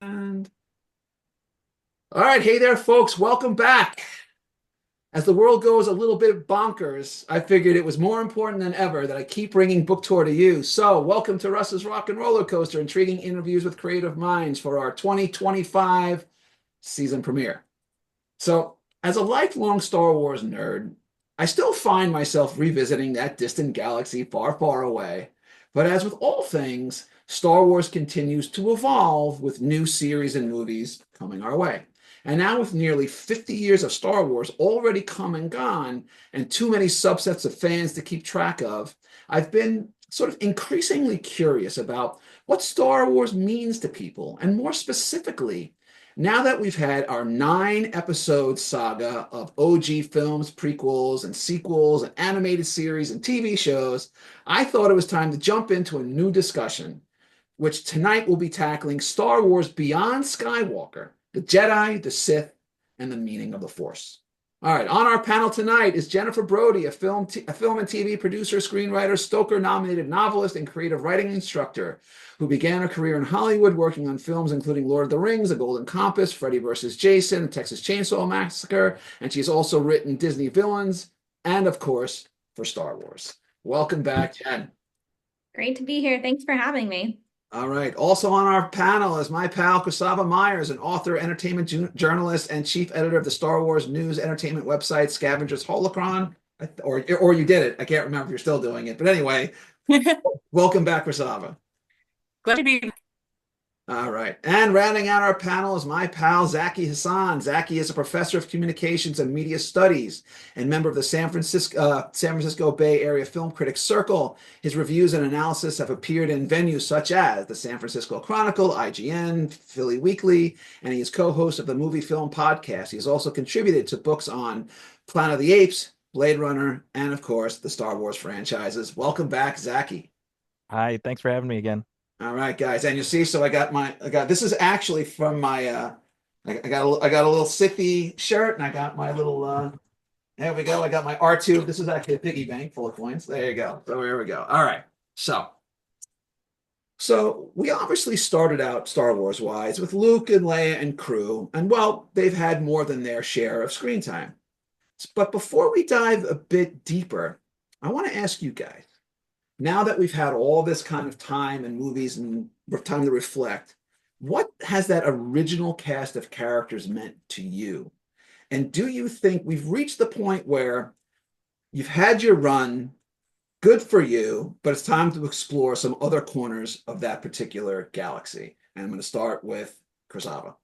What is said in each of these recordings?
And all right, hey there, folks. Welcome back. As the world goes a little bit bonkers, I figured it was more important than ever that I keep bringing book tour to you. So, welcome to Russ's Rockin' Rollercoaster, intriguing interviews with creative minds for our 2025 season premiere. So, as a lifelong Star Wars nerd, I still find myself revisiting that distant galaxy far, far away. But as with all things, Star Wars continues to evolve with new series and movies coming our way. And now, with nearly 50 years of Star Wars already come and gone, and too many subsets of fans to keep track of, I've been sort of increasingly curious about what Star Wars means to people, and more specifically, now that we've had our 9 episode saga of OG films, prequels, and sequels, and animated series and TV shows, I thought it was time to jump into a new discussion, which tonight will be tackling Star Wars Beyond Skywalker, the Jedi, the Sith, and the meaning of the Force. All right, on our panel tonight is Jennifer Brody, a film and TV producer, screenwriter, Stoker-nominated novelist, and creative writing instructor, who began her career in Hollywood working on films including Lord of the Rings, The Golden Compass, Freddy vs. Jason, Texas Chainsaw Massacre, and she's also written Disney villains, and of course, for Star Wars. Welcome back, Jen. Great to be here. Thanks for having me. All right. Also on our panel is my pal Krasava Myers, an author, entertainment journalist, and chief editor of the Star Wars news entertainment website Scavengers Holocron. Or you did it. I can't remember if you're still doing it. But anyway, welcome back, Krasava. Glad to be. All right. And rounding out our panel is my pal Zaki Hasan. Zaki is a professor of communications and media studies and member of the San Francisco Bay Area Film Critics Circle. His reviews and analysis have appeared in venues such as the San Francisco Chronicle, IGN, Philly Weekly, and he is co-host of the Movie Film Podcast. He has also contributed to books on Planet of the Apes, Blade Runner, and of course, the Star Wars franchises. Welcome back, Zaki. Hi, thanks for having me again. All right, guys, and you see, so I got this is actually from my I got a little Sithy shirt, and I got my little there we go. I got my R2. This is actually a piggy bank full of coins. There you go. So here we go. All right. So we obviously started out Star Wars wise with Luke and Leia and crew, and well, they've had more than their share of screen time. But before we dive a bit deeper, I want to ask you guys, now that we've had all this kind of time and movies and time to reflect, what has that original cast of characters meant to you? And do you think we've reached the point where you've had your run, good for you, but it's time to explore some other corners of that particular galaxy? And I'm going to start with Krasava.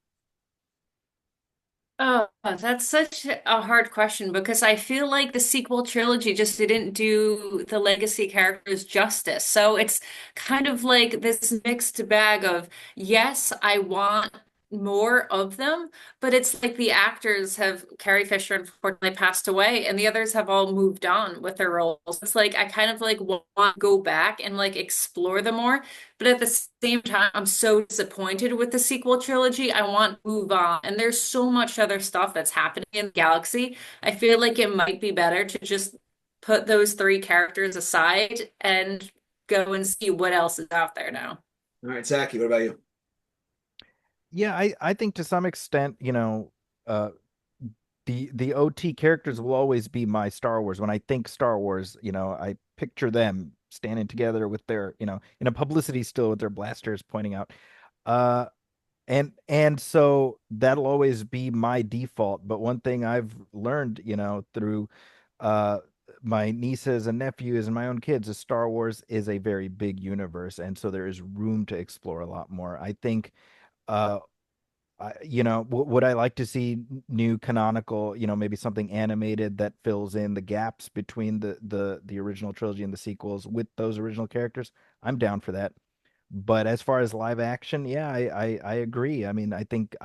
Oh, that's such a hard question because I feel like the sequel trilogy just didn't do the legacy characters justice. So it's kind of like this mixed bag of, yes, I want more of them, but it's like the actors have, Carrie Fisher unfortunately passed away, and the others have all moved on with their roles. It's like I kind of like want to go back and like explore them more. But at the same time, I'm so disappointed with the sequel trilogy. I want to move on. And there's so much other stuff that's happening in the galaxy. I feel like it might be better to just put those three characters aside and go and see what else is out there now. All right, Zaki, what about you? Yeah, I think to some extent, uh, the OT characters will always be my Star Wars. When I think Star Wars, I picture them standing together with their, in a publicity still with their blasters pointing out. Uh, and so that'll always be my default. But one thing I've learned, through uh my nieces and nephews and my own kids is Star Wars is a very big universe, and so there is room to explore a lot more. I think uh would I like to see new canonical, maybe something animated that fills in the gaps between the original trilogy and the sequels with those original characters? I'm down for that. But as far as live action, yeah, I agree. I mean, I think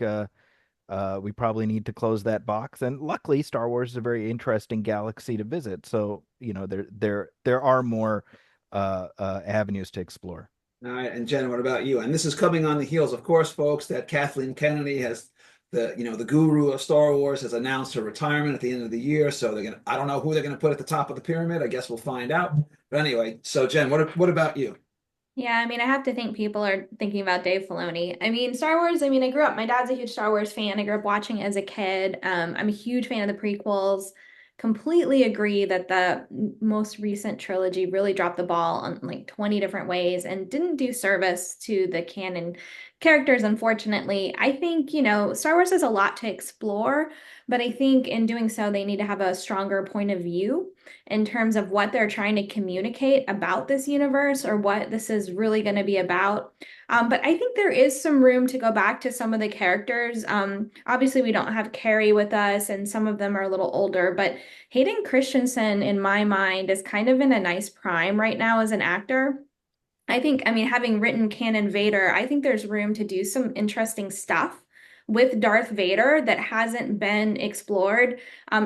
we probably need to close that box. And luckily, Star Wars is a very interesting galaxy to visit. So, there are more avenues to explore. All right, and Jen, what about you? And this is coming on the heels, of course, folks, that Kathleen Kennedy has the guru of Star Wars has announced her retirement at the end of the year. So I don't know who they're gonna put at the top of the pyramid. I guess we'll find out. But anyway, so Jen, what about you? Yeah, I mean, I have to think people are thinking about Dave Filoni. I mean, Star Wars, I mean, I grew up, my dad's a huge Star Wars fan. I grew up watching it as a kid. I'm a huge fan of the prequels. Completely agree that the most recent trilogy really dropped the ball on like 20 different ways and didn't do service to the canon characters, unfortunately. I think, Star Wars has a lot to explore, but I think in doing so, they need to have a stronger point of view in terms of what they're trying to communicate about this universe or what this is really going to be about. But I think there is some room to go back to some of the characters. Obviously, we don't have Carrie with us, and some of them are a little older, but Hayden Christensen, in my mind, is kind of in a nice prime right now as an actor. I think, I mean, having written Canon Vader, I think there's room to do some interesting stuff with Darth Vader that hasn't been explored,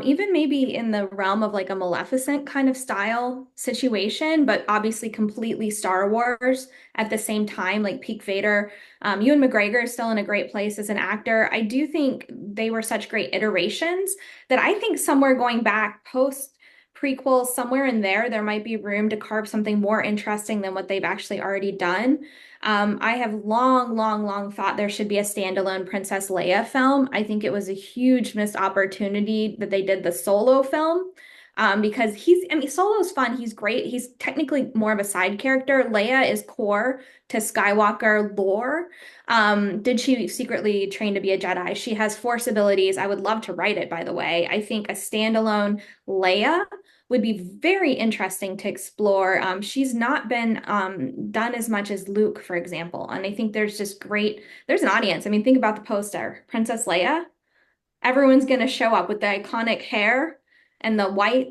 even maybe in the realm of like a Maleficent kind of style situation, but obviously completely Star Wars at the same time, like peak Vader. Ewan McGregor is still in a great place as an actor. I do think they were such great iterations that I think somewhere going back post prequels, somewhere in there, there might be room to carve something more interesting than what they've actually already done. I have long, long, long thought there should be a standalone Princess Leia film. I think it was a huge missed opportunity that they did the Solo film. Because I mean, Solo's fun. He's great. He's technically more of a side character. Leia is core to Skywalker lore. Did she secretly train to be a Jedi? She has Force abilities. I would love to write it, by the way. I think a standalone Leia would be very interesting to explore. She's not been done as much as Luke, for example. And I think there's an audience. I mean, think about the poster, Princess Leia. Everyone's going to show up with the iconic hair and the white.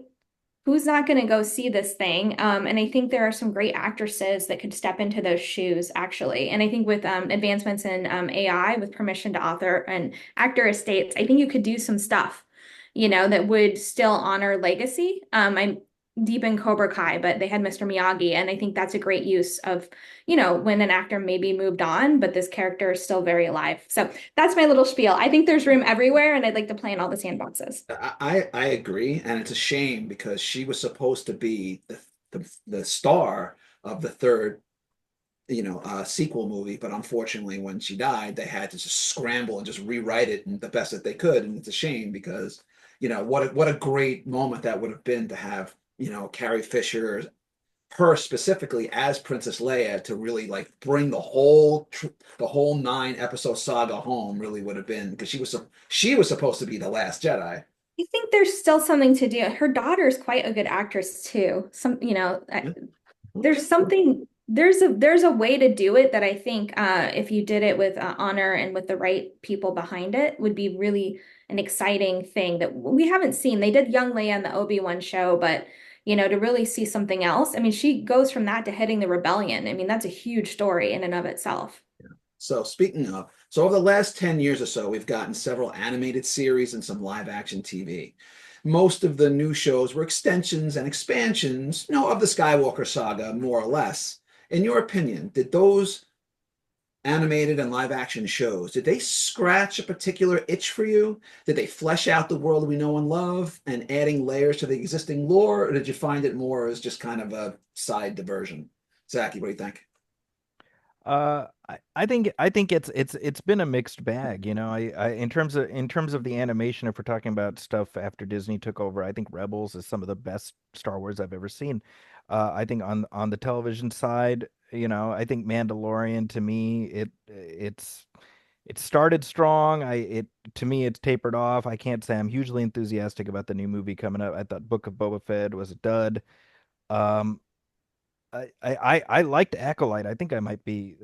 Who's not going to go see this thing? And I think there are some great actresses that could step into those shoes, actually. And I think with advancements in AI, with permission to author and actor estates, I think you could do some stuff, that would still honor legacy. I'm deep in Cobra Kai, but they had Mr. Miyagi, and I think that's a great use of, when an actor maybe moved on, but this character is still very alive. So that's my little spiel. I think there's room everywhere, and I'd like to play in all the sandboxes. I agree, and it's a shame because she was supposed to be the star of the third, sequel movie, but unfortunately, when she died, they had to just scramble and just rewrite it the best that they could, and it's a shame because what a great moment that would have been to have Carrie Fisher, her specifically as Princess Leia, to really like bring the whole 9 episode saga home. Really would have been because she was supposed to be the last Jedi. I think there's still something to do. Her daughter's quite a good actress too. Yeah. There's something there's a way to do it that I think if you did it with honor and with the right people behind it would be really an exciting thing that we haven't seen. They did Young Leia on the Obi-Wan show, but to really see something else. I mean, she goes from that to heading the rebellion. I mean, that's a huge story in and of itself. So speaking of, so over the last 10 years or so, we've gotten several animated series and some live action TV. Most of the new shows were extensions and expansions, of the Skywalker saga, more or less. In your opinion, did those animated and live action shows, did they scratch a particular itch for you? Did they flesh out the world we know and love and adding layers to the existing lore, or did you find it more as just kind of a side diversion? Zaki, what do you think? I think it's been a mixed bag. I in terms of the animation, if we're talking about stuff after Disney took over, I think Rebels is some of the best Star Wars I've ever seen. I think on the television side, I think Mandalorian to me it started strong. It to me it's tapered off. I can't say I'm hugely enthusiastic about the new movie coming up. I thought Book of Boba Fett was a dud. Um, I liked Acolyte. I think I might be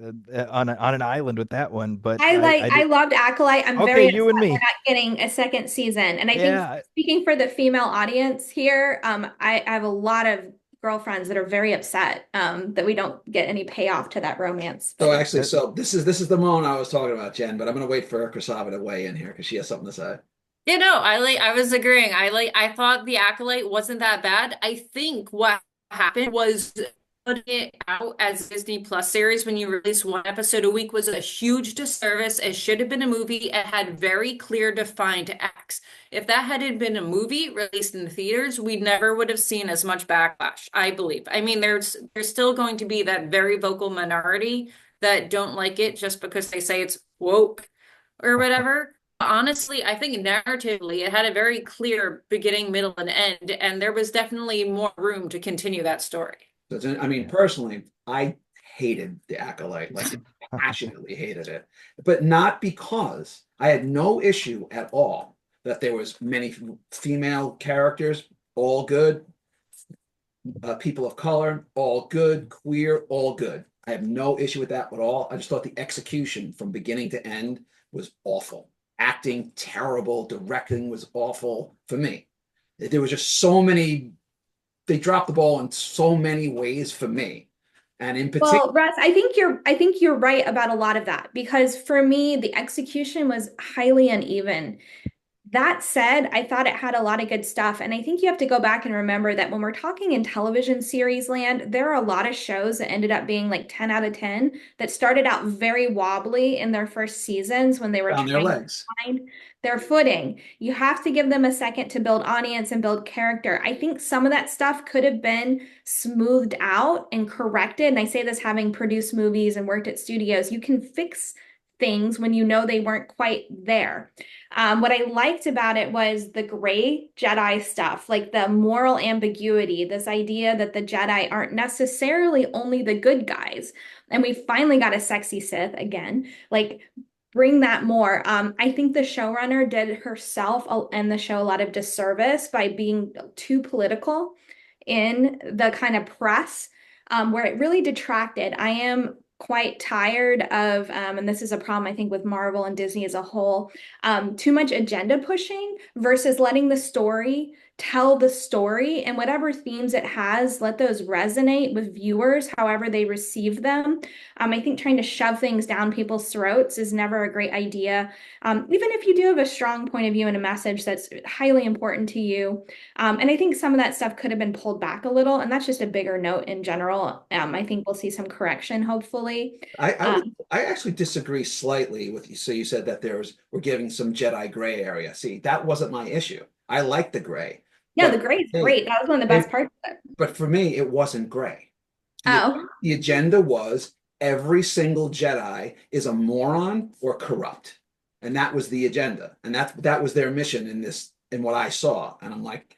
on an island with that one, but I I did. loved Acolyte. I'm Okay, very upset you and we're me. not getting a second season. And I think Yeah, speaking for the female audience here, I have a lot of girlfriends that are very upset that we don't get any payoff to that romance. So But actually, that, so this is the moment I was talking about, Jen, but I'm gonna wait for Krasava to weigh in here because she has something to say. I was agreeing. I thought the Acolyte wasn't that bad. I think what happened was putting it out as Disney Plus series when you release one episode a week was a huge disservice. It should have been a movie. It had very clear defined acts. If that hadn't been a movie released in the theaters, we never would have seen as much backlash, I believe. I mean, there's still going to be that very vocal minority that don't like it just because they say it's woke or whatever. Honestly, I think narratively it had a very clear beginning, middle, and end, and there was definitely more room to continue that story. I mean, personally, I hated the Acolyte, like passionately hated it, but not because I had no issue at all that there was many female characters, all good, people of color, all good, queer, all good. I have no issue with that at all. I just thought the execution from beginning to end was awful. Acting terrible, directing was awful for me. There was just so many, they dropped the ball in so many ways for me. And in particular, Well, Russ, I think you're right about a lot of that because for me, the execution was highly uneven. That said, I thought it had a lot of good stuff. And I think you have to go back and remember that when we're talking in television series land, there are a lot of shows that ended up being like 10 out of 10 that started out very wobbly in their first seasons when they were found their trying to legs. find their footing. You have to give them a second to build audience and build character. I think some of that stuff could have been smoothed out and corrected. And I say this having produced movies and worked at studios. You can fix things when you know they weren't quite there. What I liked about it was the gray Jedi stuff, like the moral ambiguity, this idea that the Jedi aren't necessarily only the good guys. And we finally got a sexy Sith again. Like, bring that more. I think the showrunner did herself and the show a lot of disservice by being too political in the kind of press, where it really detracted. I am quite tired of, and this is a problem I think with Marvel and Disney as a whole, too much agenda pushing versus letting the story tell the story and whatever themes it has, let those resonate with viewers however they receive them. I think trying to shove things down people's throats is never a great idea. Even if you do have a strong point of view and a message that's highly important to you. And I think some of that stuff could have been pulled back a little, and that's just a bigger note in general. I think we'll see some correction, hopefully. I actually disagree slightly with you. So you said that we're giving some Jedi gray area. See, that wasn't my issue. I like the gray. Yeah, But the gray is hey, great. That was one of the best parts of it. but for me, it wasn't gray. Oh, The agenda was every single Jedi is a moron or corrupt. And that was the agenda. And that was their mission in what I saw. And I'm like,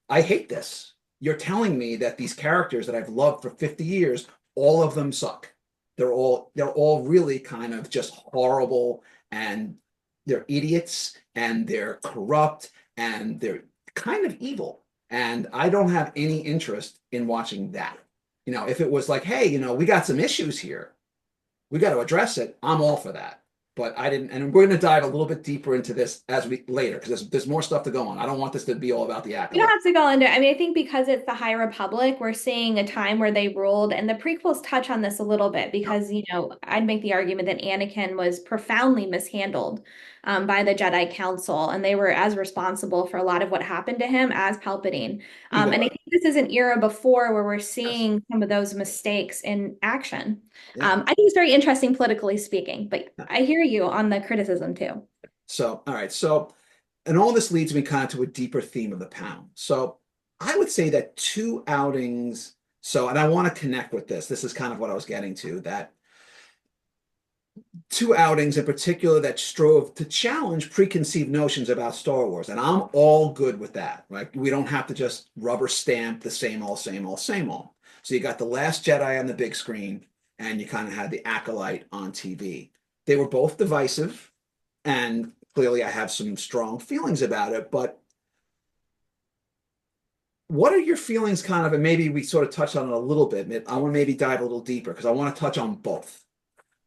I hate this. You're telling me that these characters that I've loved for 50 years, all of them suck. They're all really kind of just horrible, and they're idiots, and they're corrupt, and they're kind of evil. And I don't have any interest in watching that. If it was like, hey, we got some issues here, we got to address it, I'm all for that. But I didn't, and we're going to dive a little bit deeper into this as we later because there's more stuff to go on. I don't want this to be all about the you Acolyte. don't have to go into, I mean, I think because it's the High Republic, we're seeing a time where they ruled, and the prequels touch on this a little bit because, I'd make the argument that Anakin was profoundly mishandled by the Jedi Council, and they were as responsible for a lot of what happened to him as Palpatine. And I think this is an era before where we're seeing some of those mistakes in action. Yeah. I think it's very interesting politically speaking, but I hear you on the criticism too. So, all right. So, and all this leads me kind of to a deeper theme of the pound. So I would say that two outings. So, and I want to connect with this. This is kind of what I was getting to, that two outings in particular that strove to challenge preconceived notions about Star Wars. And I'm all good with that, right? We don't have to just rubber stamp the same old, same old, same old. So you got The Last Jedi on the big screen, and you kind of had The Acolyte on TV. They were both divisive, and clearly I have some strong feelings about it, but what are your feelings kind of, and maybe we sort of touched on it a little bit. I want to maybe dive a little deeper because I want to touch on both,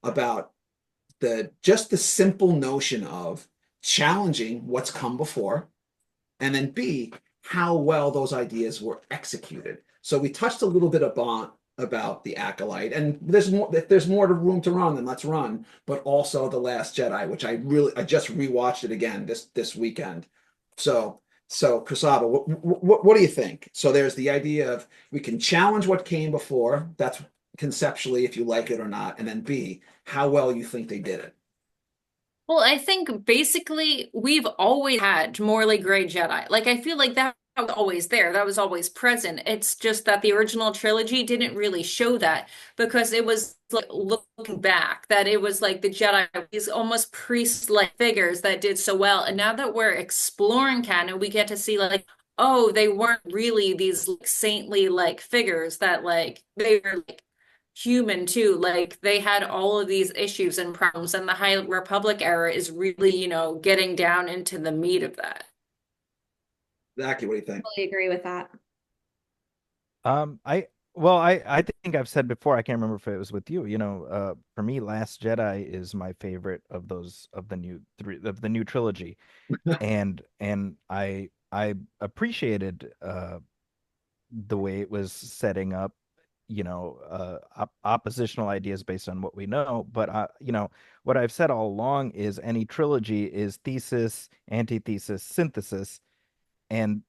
about just the simple notion of challenging what's come before, and then B, how well those ideas were executed. So we touched a little bit about the Acolyte, and there's more. If there's more room to run, then let's run. But also The Last Jedi, which I just rewatched it again this weekend. So Krasava, what do you think? So there's the idea of we can challenge what came before. That's conceptually if you like it or not, and then B, how well you think they did it. Well, I think basically we've always had morally gray Jedi. Like, I feel like that was always there. That was always present. It's just that the original trilogy didn't really show that because it was like looking back, that it was like the Jedi, these almost priest-like figures that did so well. And now that we're exploring canon, we get to see like, oh, they weren't really these like saintly like figures that like they were like human too. Like they had all of these issues and problems, and the High Republic era is really, getting down into the meat of that. Exactly. What do you think? Totally agree with that. I well, I think I've said before, I can't remember if it was with you, for me, Last Jedi is my favorite of those of the new trilogy. And I appreciated the way it was setting up, oppositional ideas based on what we know. But what I've said all along is any trilogy is thesis, antithesis, synthesis, and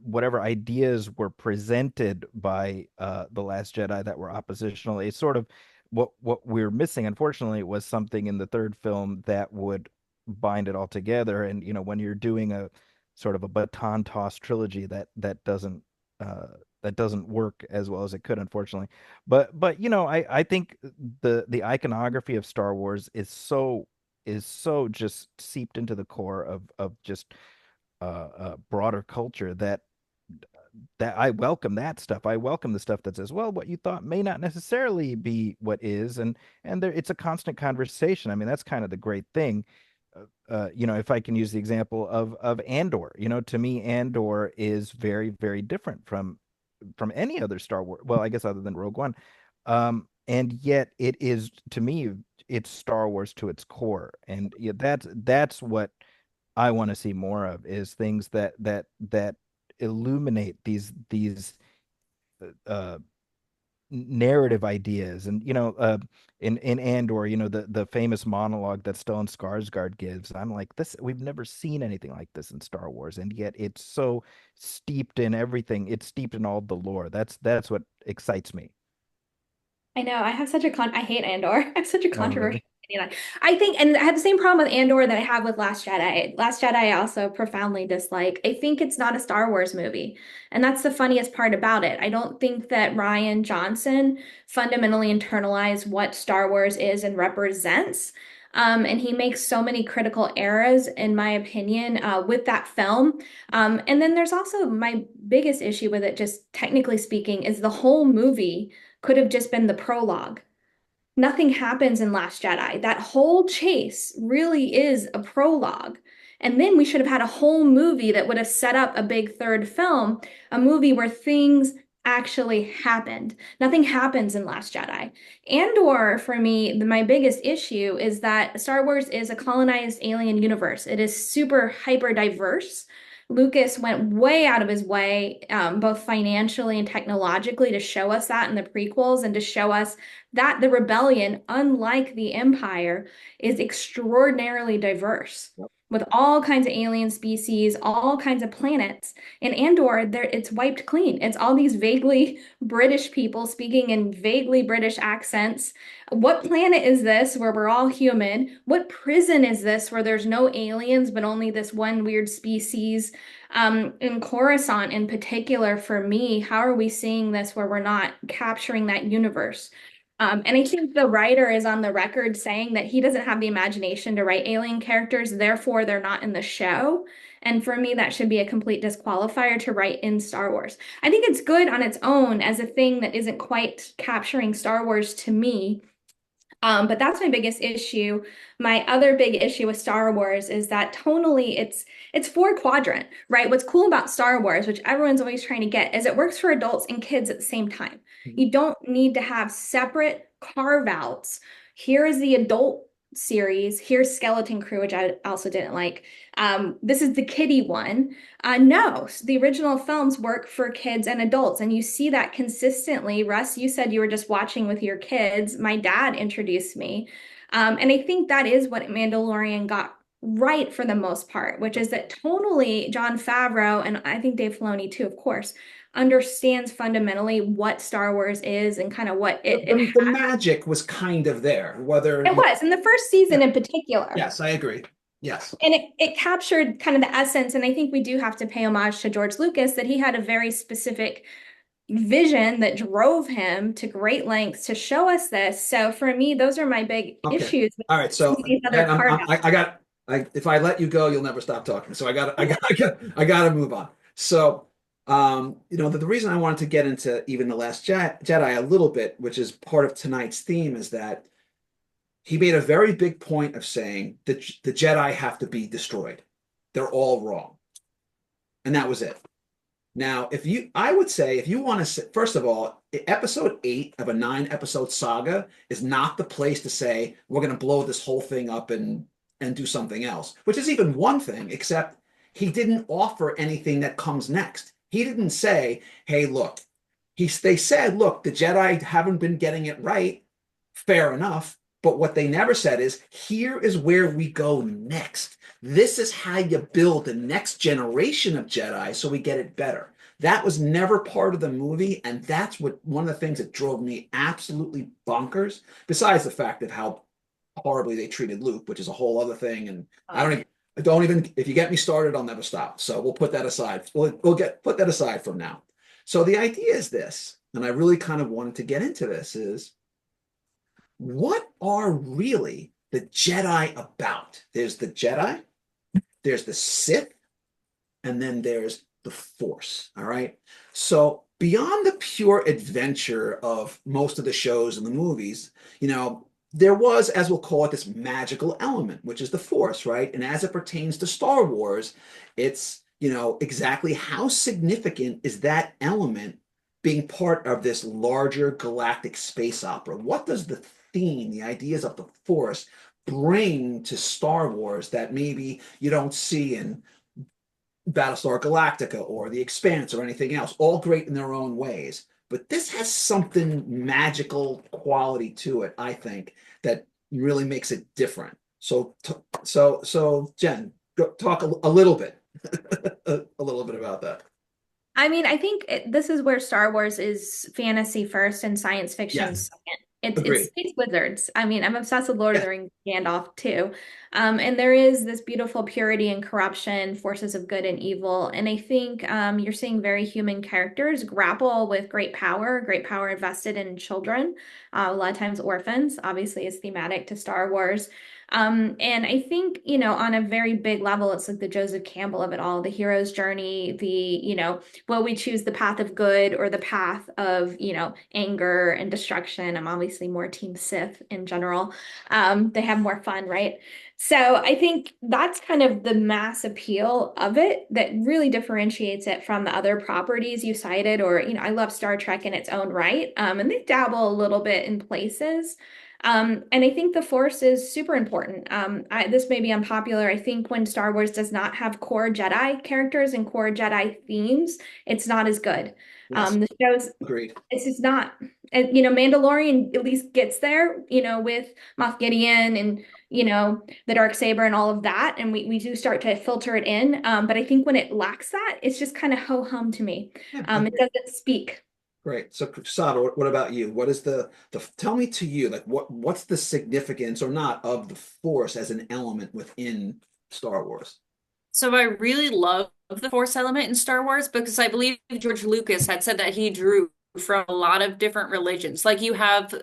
whatever ideas were presented by the Last Jedi that were oppositional, it's sort of what we're missing, unfortunately, was something in the third film that would bind it all together. And when you're doing a sort of a baton toss trilogy, uh that doesn't work as well as it could, unfortunately. But I think the iconography of Star Wars is so just seeped into the core of just broader culture, that I welcome that stuff. I welcome the stuff that says, well, what you thought may not necessarily be what is, and it's a constant conversation. I mean, that's kind of the great thing. If I can use the example of Andor, to me, Andor is very, very different from any other Star Wars. Well, I guess other than Rogue One, and yet it is, to me, it's Star Wars to its core, and yeah, that's what I want to see more of, is things that illuminate these uh narrative ideas. And in Andor, the famous monologue that Stellan Skarsgård gives, I'm like, this, we've never seen anything like this in Star Wars, and yet it's so steeped in everything. It's steeped in all the lore. That's what excites me. I know. I hate Andor. I have such a Oh, controversial really? opinion I think, and I have the same problem with Andor that I have with Last Jedi. Last Jedi I also profoundly dislike. I think it's not a Star Wars movie. And that's the funniest part about it. I don't think that Rian Johnson fundamentally internalized what Star Wars is and represents. And he makes so many critical errors, in my opinion, with that film. And then there's also my biggest issue with it, just technically speaking, is the whole movie could have just been the prologue. Nothing happens in Last Jedi. That whole chase really is a prologue. And then we should have had a whole movie that would have set up a big third film, a movie where things actually happened. Nothing happens in Last Jedi. Andor, for me, my biggest issue is that Star Wars is a colonized alien universe. It is super hyper diverse. Lucas went way out of his way, both financially and technologically, to show us that in the prequels and to show us that the rebellion, unlike the Empire, is extraordinarily diverse Yep. with all kinds of alien species, all kinds of planets. In Andor, there it's wiped clean. It's all these vaguely British people speaking in vaguely British accents. What planet is this where we're all human? What prison is this where there's no aliens but only this one weird species? In Coruscant, in particular, for me, how are we seeing this where we're not capturing that universe? And I think the writer is on the record saying that he doesn't have the imagination to write alien characters, therefore they're not in the show. And for me, that should be a complete disqualifier to write in Star Wars. I think it's good on its own as a thing that isn't quite capturing Star Wars to me. But that's my biggest issue. My other big issue with Star Wars is that tonally it's four quadrant, right? What's cool about Star Wars, which everyone's always trying to get, is it works for adults and kids at the same time. You don't need to have separate carve outs. Here is the adult series. Here's Skeleton Crew, which I also didn't like. This is the kiddie one. No, the original films work for kids and adults, and you see that consistently. Russ, you said you were just watching with your kids. My dad introduced me. And I think that is what Mandalorian got right for the most part, which is that tonally, Jon Favreau, and I think Dave Filoni too, of course, understands fundamentally what Star Wars is and kind of what The magic was kind of there, whether it was in the first season in particular. Yes, I agree. Yes. And it captured kind of the essence. And I think we do have to pay homage to George Lucas that he had a very specific vision that drove him to great lengths to show us this. So for me, those are my big issues with All right. So these other if I let you go, you'll never stop talking. So I got to move on. So, the reason I wanted to get into even The Last Jedi a little bit, which is part of tonight's theme, is that he made a very big point of saying that the Jedi have to be destroyed. They're all wrong. And that was it. Now, I would say if you want to, first of all, episode 8 of a 9-episode saga is not the place to say, we're going to blow this whole thing up and do something else, which is even one thing, except he didn't offer anything that comes next. He didn't say, hey, look, they said, look, the Jedi haven't been getting it right. Fair enough. But what they never said is, here is where we go next. This is how you build the next generation of Jedi so we get it better. That was never part of the movie, and that's one of the things that drove me absolutely bonkers, besides the fact of how horribly they treated Luke, which is a whole other thing. And if you get me started, I'll never stop. So we'll put that aside. We'll put that aside from now. So the idea is this, and I really kind of wanted to get into this, is what are really the Jedi about? There's the Jedi, there's the Sith, and then there's the Force, all right? So beyond the pure adventure of most of the shows and the movies, there was, as we'll call it, this magical element, which is the Force, right? And as it pertains to Star Wars, it's, exactly how significant is that element being part of this larger galactic space opera? What does the theme, the ideas of the Force bring to Star Wars that maybe you don't see in Battlestar Galactica or The Expanse or anything else? All great in their own ways. But this has something magical quality to it, I think, that really makes it different. So Jen, talk a little bit, a little bit about that. I mean, I think this is where Star Wars is fantasy first and science fiction second. It's space wizards. I mean, I'm obsessed with Lord of the Rings, Gandalf too. And there is this beautiful purity and corruption, forces of good and evil. And I think you're seeing very human characters grapple with great power invested in children, a lot of times orphans, obviously is thematic to Star Wars. And I think, on a very big level, it's like the Joseph Campbell of it all, the hero's journey, will we choose the path of good or the path of, anger and destruction? I'm obviously more team Sith in general. They have more fun, right? So I think that's kind of the mass appeal of it that really differentiates it from the other properties you cited, or, I love Star Trek in its own right. And they dabble a little bit in places. And I think the Force is super important. This may be unpopular. I think when Star Wars does not have core Jedi characters and core Jedi themes, it's not as good. Yes. The show's Agreed. It's just not, Mandalorian at least gets there, with Moff Gideon and, the Darksaber and all of that. And we do start to filter it in. But I think when it lacks that, it's just kind of ho-hum to me. It doesn't speak. Great. So, Krasava, what about you? What is tell me to you, like what's the significance or not of the Force as an element within Star Wars? So I really love the Force element in Star Wars because I believe George Lucas had said that he drew from a lot of different religions. Like you have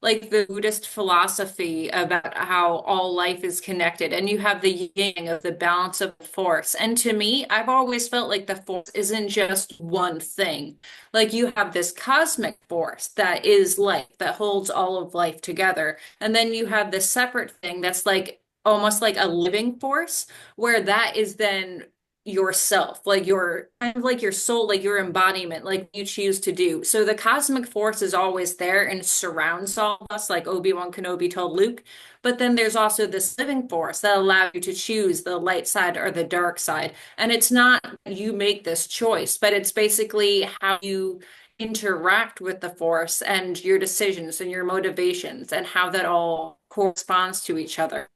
like the Buddhist philosophy about how all life is connected, and you have the yin of the balance of the Force. And to me, I've always felt like the Force isn't just one thing. Like you have this cosmic force that is life, that holds all of life together. And then you have this separate thing that's like almost like a living force, where that is then yourself, like your kind of like your soul, like your embodiment, like you choose to do. So the cosmic force is always there and surrounds all of us, like Obi-Wan Kenobi told Luke. But then there's also this living force that allows you to choose the light side or the dark side. And it's not you make this choice, but it's basically how you interact with the force and your decisions and your motivations and how that all corresponds to each other.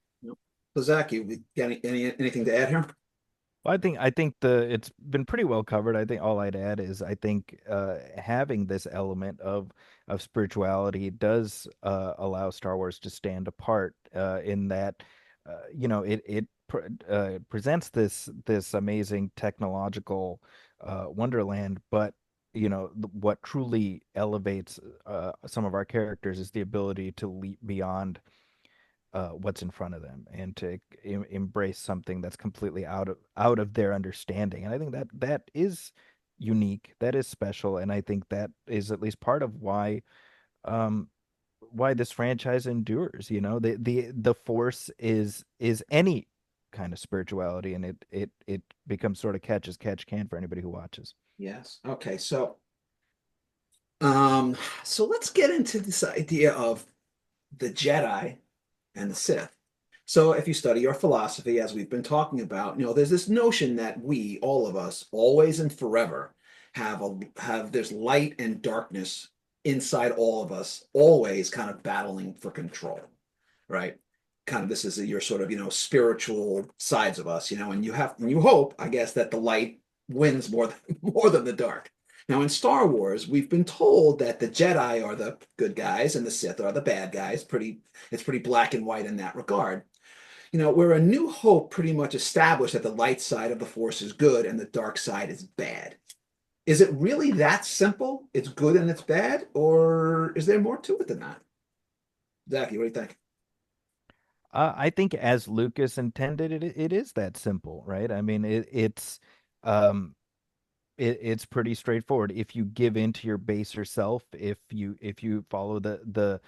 So, Zaki, anything to add here? Well, I think the it's been pretty well covered. I think all I'd add is I think having this element of spirituality does allow Star Wars to stand apart in that it presents this amazing technological wonderland, but what truly elevates some of our characters is the ability to leap beyond what's in front of them and to embrace something that's completely out of their understanding. And I think that that is unique, that is special, and I think that is at least part of um why this franchise endures. The Force is any kind of spirituality, and it becomes sort of catch as catch can for anybody who watches. Yes. Okay. So let's get into this idea of the Jedi and the Sith. So if you study your philosophy, as we've been talking about, there's this notion that we, all of us, always and forever, have there's light and darkness inside all of us, always kind of battling for control, right? Kind of this is your sort of, spiritual sides of us, and you hope, I guess, that the light wins more than more than the dark. Now, in Star Wars, we've been told that the Jedi are the good guys and the Sith are the bad guys. It's pretty black and white in that regard. Where A New Hope pretty much established that the light side of the Force is good and the dark side is bad. Is it really that simple? It's good and it's bad, or is there more to it than that? Zaki, what do you think? I think as Lucas intended it is that simple, right? I mean, um, it's pretty straightforward. If you give in to your baser self, if you follow the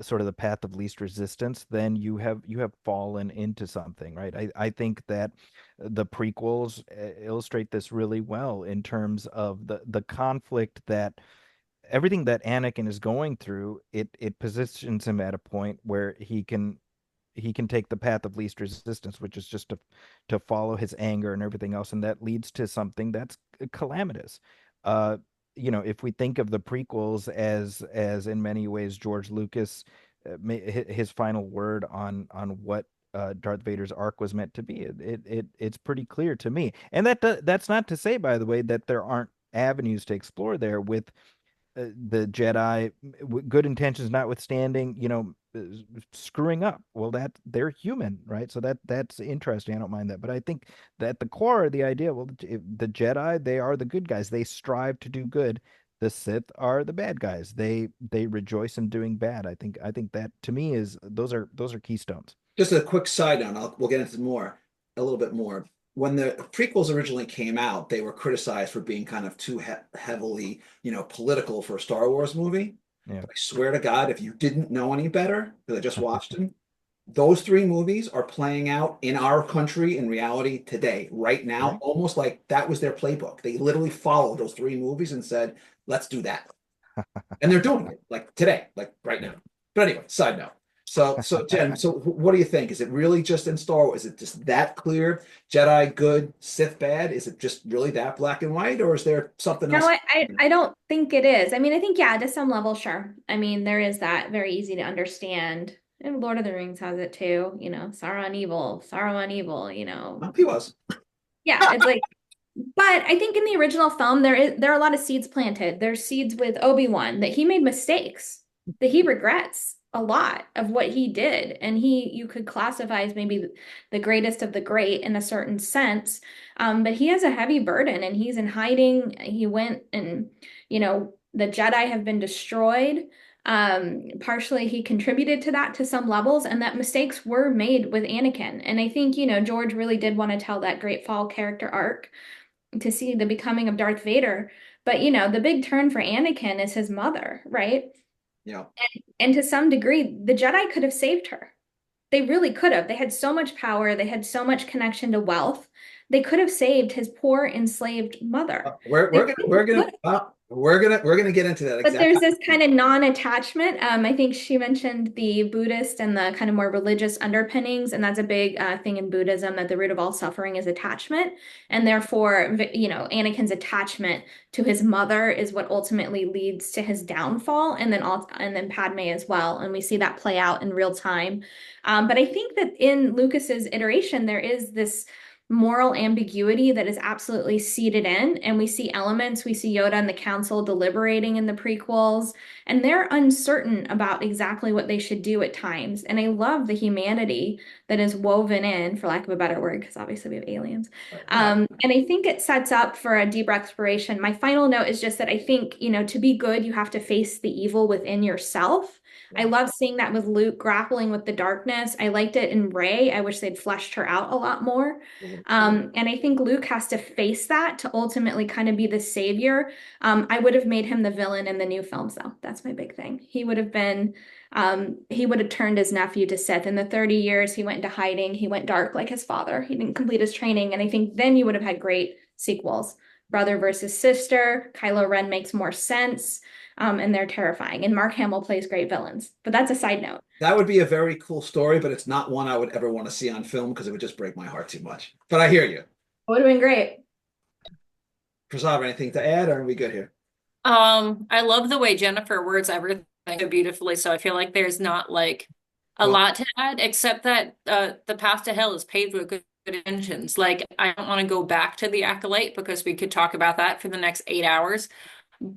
sort of the path of least resistance, then you have fallen into something, right? I think that the prequels illustrate this really well in terms of the conflict that everything that Anakin is going through. It positions him at a point where he can take the path of least resistance, which is just to follow his anger and everything else, and that leads to something that's calamitous. Uh, if we think of the prequels as in many ways George Lucas, his final word on what Darth Vader's arc was meant to be, it's pretty clear to me. And that's not to say, by the way, that there aren't avenues to explore there with the Jedi, good intentions notwithstanding, screwing up. Well, that they're human, right? So that's interesting. I don't mind that, but I think that the core of the idea, well, the Jedi, they are the good guys. They strive to do good. The Sith are the bad guys. They rejoice in doing bad. I think that to me is those are keystones. Just a quick side note, we'll get into a little bit more. When the prequels originally came out, they were criticized for being kind of too heavily, political for a Star Wars movie. Yeah. But I swear to God, if you didn't know any better, because I just watched them, those three movies are playing out in our country in reality today, right now, Right. almost like that was their playbook. They literally followed those three movies and said, let's do that. And they're doing it like today, like right now. But anyway, side note. So Jen, so what do you think? Is it really just in Star Wars? Is it just that clear? Jedi good, Sith bad? Is it just really that black and white, or is there something No, else? I don't think it is. I mean, I think, yeah, to some level, sure. I mean, there is that very easy to understand. And Lord of the Rings has it too, Sauron evil, Oh, he was. Yeah, it's like, but I think in the original film, there are a lot of seeds planted. There's seeds with Obi-Wan that he made mistakes, that he regrets a lot of what he did. And you could classify as maybe the greatest of the great in a certain sense. But he has a heavy burden and he's in hiding. He went and, the Jedi have been destroyed. Partially he contributed to that to some levels, and that mistakes were made with Anakin. And I think, George really did want to tell that great fall character arc to see the becoming of Darth Vader. But the big turn for Anakin is his mother, right? Yeah. And to some degree, the Jedi could have saved her. They really could have. They had so much power, they had so much connection to wealth. They could have saved his poor enslaved mother. We're They we're gonna really we're gonna could. we're gonna get into that But exactly. there's this kind of non-attachment. I think she mentioned the Buddhist and the kind of more religious underpinnings, and that's a big thing in Buddhism, that the root of all suffering is attachment, and therefore, Anakin's attachment to his mother is what ultimately leads to his downfall, and then Padme as well, and we see that play out in real time. But I think that in Lucas's iteration, there is this moral ambiguity that is absolutely seeded in. And we see elements, we see Yoda and the council deliberating in the prequels, and they're uncertain about exactly what they should do at times. And I love the humanity that is woven in, for lack of a better word, because obviously we have aliens. And I think it sets up for a deeper exploration. My final note is just that I think, to be good, you have to face the evil within yourself. I love seeing that with Luke grappling with the darkness. I liked it in Rey. I wish they'd fleshed her out a lot more. And I think Luke has to face that to ultimately kind of be the savior. I would have made him the villain in the new films, though. That's my big thing. He would have turned his nephew to Sith. In the 30 years, he went into hiding. He went dark like his father. He didn't complete his training. And I think then you would have had great sequels. Brother versus sister. Kylo Ren makes more sense. And they're terrifying. And Mark Hamill plays great villains. But that's a side note. That would be a very cool story, but it's not one I would ever want to see on film because it would just break my heart too much. But I hear you. It would have been great. Krasava, anything to add, or are we good here? I love the way Jennifer words everything so beautifully, so I feel like there's not like a lot to add, except that the path to hell is paved with good intentions. Like, I don't want to go back to the Acolyte because we could talk about that for the next 8 hours.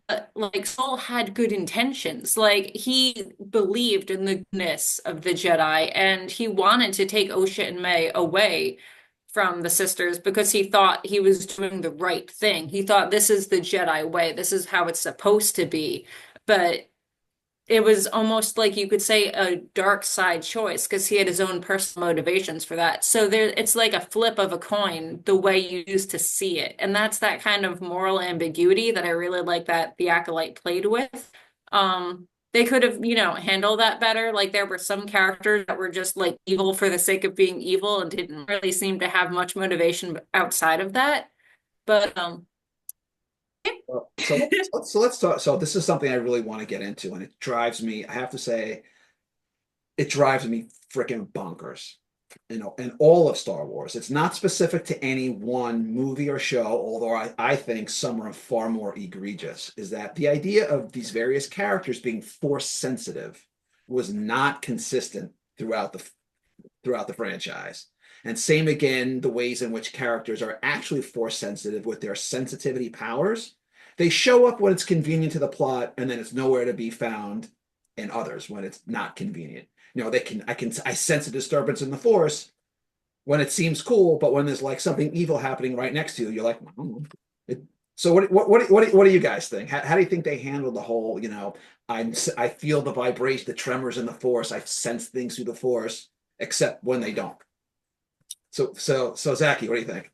But like Saul had good intentions. Like he believed in the goodness of the Jedi and he wanted to take Osha and May away from the sisters because he thought he was doing the right thing. He thought this is the Jedi way. This is how it's supposed to be. But it was almost like you could say a dark side choice because he had his own personal motivations for that. So there, it's like a flip of a coin the way you used to see it. And that's that kind of moral ambiguity that I really like that the Acolyte played with. They could have, handled that better. Like there were some characters that were just like evil for the sake of being evil and didn't really seem to have much motivation outside of that. But So let's talk. So this is something I really want to get into, and it drives me. I have to say, it drives me freaking bonkers. In all of Star Wars, it's not specific to any one movie or show. Although I think some are far more egregious. Is that the idea of these various characters being force sensitive was not consistent throughout the franchise. And same again, the ways in which characters are actually force sensitive with their sensitivity powers. They show up when it's convenient to the plot, and then it's nowhere to be found in others when it's not convenient. I sense a disturbance in the force when it seems cool, but when there's like something evil happening right next to you, you're like, so what do you guys think? How do you think they handled the whole, I feel the vibration, the tremors in the force, I sense things through the force, except when they don't. So Zaki, what do you think?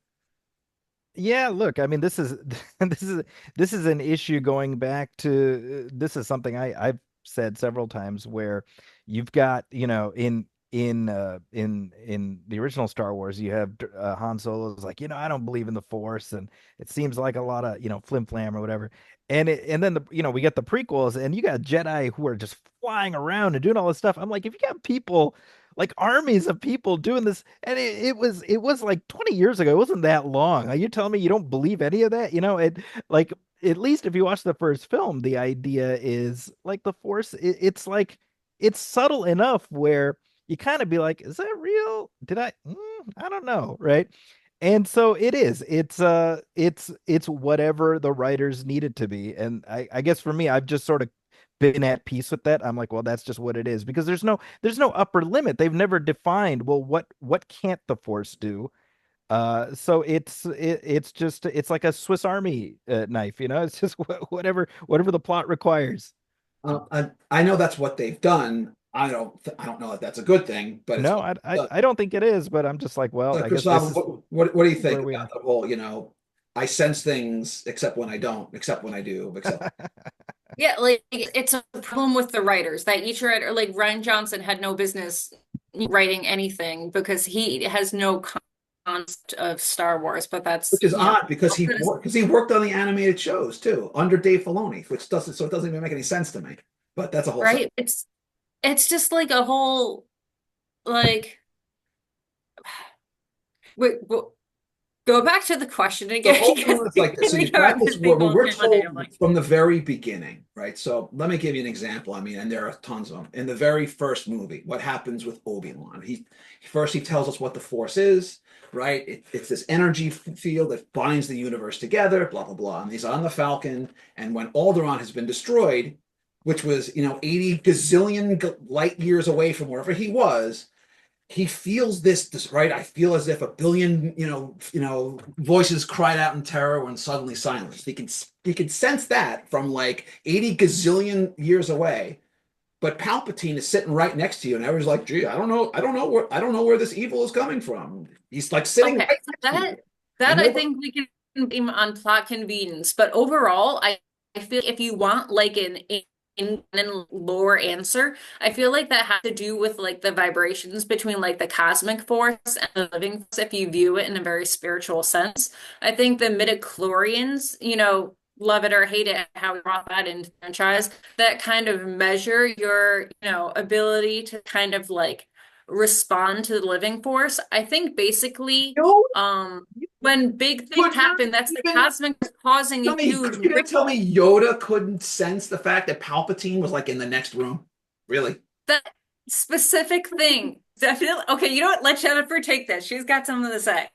Yeah, look, I mean, this is this is an issue going back to this is something I've said several times where you've got, in the original Star Wars, you have Han Solo's like, I don't believe in the Force, and it seems like a lot of, flim flam or whatever. And then we get the prequels, and you got Jedi who are just flying around and doing all this stuff. I'm like, if you got people like armies of people doing this, and it was like 20 years ago. It wasn't that long. Are you telling me you don't believe any of that? It like at least if you watch the first film, the idea is like the Force. It's like it's subtle enough where you kind of be like, is that real? Did I? I don't know, right? And so it is. It's whatever the writers need it to be. And I guess for me, I've just sort of been at peace with that. I'm like, well, that's just what it is because there's no upper limit. They've never defined, well, what can't the Force do? So it's just it's like a Swiss Army knife, It's just whatever the plot requires. I know that's what they've done. I don't know if that's a good thing, but it's No, what they've done. I don't think it is, but I'm just like, well, I guess this Christoph, is what do you think where we about are. the whole, I sense things except when I don't, except when I do, except yeah, like it's a problem with the writers that each writer, like Ryan Johnson, had no business writing anything because he has no concept of Star Wars. But that's which is odd because he worked on the animated shows too under Dave Filoni, which doesn't even make any sense to me. But that's a whole right. It's just like a whole like. Wait, Go back to the question So again. ultimately, it's like this. So Think you've got about this the war, but sequel we're trilogy. told I'm like, from the very beginning, right? So let me give you an example. I mean, and there are tons of them. In the very first movie, what happens with Obi-Wan? He tells us what the Force is, right? It's this energy field that binds the universe together, blah blah blah. And he's on the Falcon, and when Alderaan has been destroyed, which was 80 gazillion light years away from wherever he was, he feels this, right. I feel as if a billion voices cried out in terror when suddenly silenced. He can sense that from like 80 gazillion years away. But Palpatine is sitting right next to you, and everyone's like, "Gee, I don't know where this evil is coming from." He's like sitting okay, right so next to that you, that and I nobody. think we can blame on plot convenience, but overall, I feel if you want like an in and lore answer, I feel like that has to do with like the vibrations between like the cosmic force and the living force, if you view it in a very spiritual sense. I think the midichlorians, love it or hate it, how we brought that into the franchise, that kind of measure your, ability to kind of like respond to the living force. I think basically, No, when big things could not happen, that's the even cosmic causing tell a me. huge You're gonna tell ripple. me Yoda couldn't sense the fact that Palpatine was like in the next room? Really? That specific thing. Definitely. Okay, you know what? Let Jennifer take this. She's got something to say.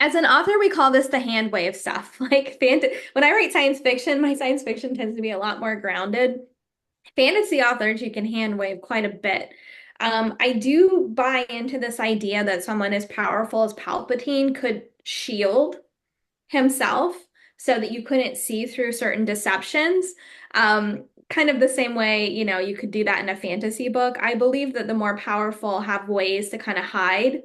As an author, we call this the hand wave stuff. Like when I write science fiction, my science fiction tends to be a lot more grounded. Fantasy authors, you can hand wave quite a bit. I do buy into this idea that someone as powerful as Palpatine could shield himself so that you couldn't see through certain deceptions. Kind of the same way, you could do that in a fantasy book. I believe that the more powerful have ways to kind of hide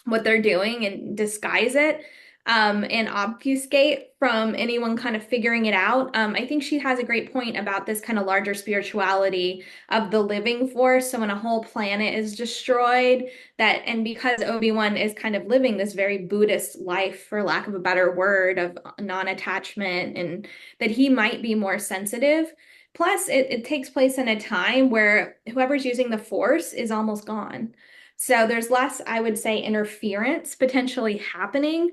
what they're doing and disguise it, and obfuscate from anyone kind of figuring it out. I think she has a great point about this kind of larger spirituality of the living force. So when a whole planet is destroyed, and because Obi-Wan is kind of living this very Buddhist life, for lack of a better word, of non-attachment, and that he might be more sensitive. Plus, it takes place in a time where whoever's using the force is almost gone. So there's less, I would say, interference potentially happening,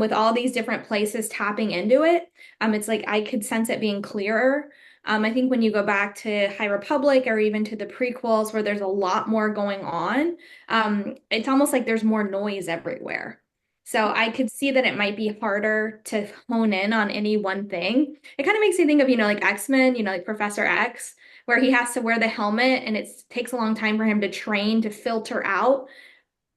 with all these different places tapping into it. It's like I could sense it being clearer. I think when you go back to High Republic or even to the prequels where there's a lot more going on, it's almost like there's more noise everywhere. So I could see that it might be harder to hone in on any one thing. It kind of makes me think of, like X-Men, like Professor X, where he has to wear the helmet and it takes a long time for him to train to filter out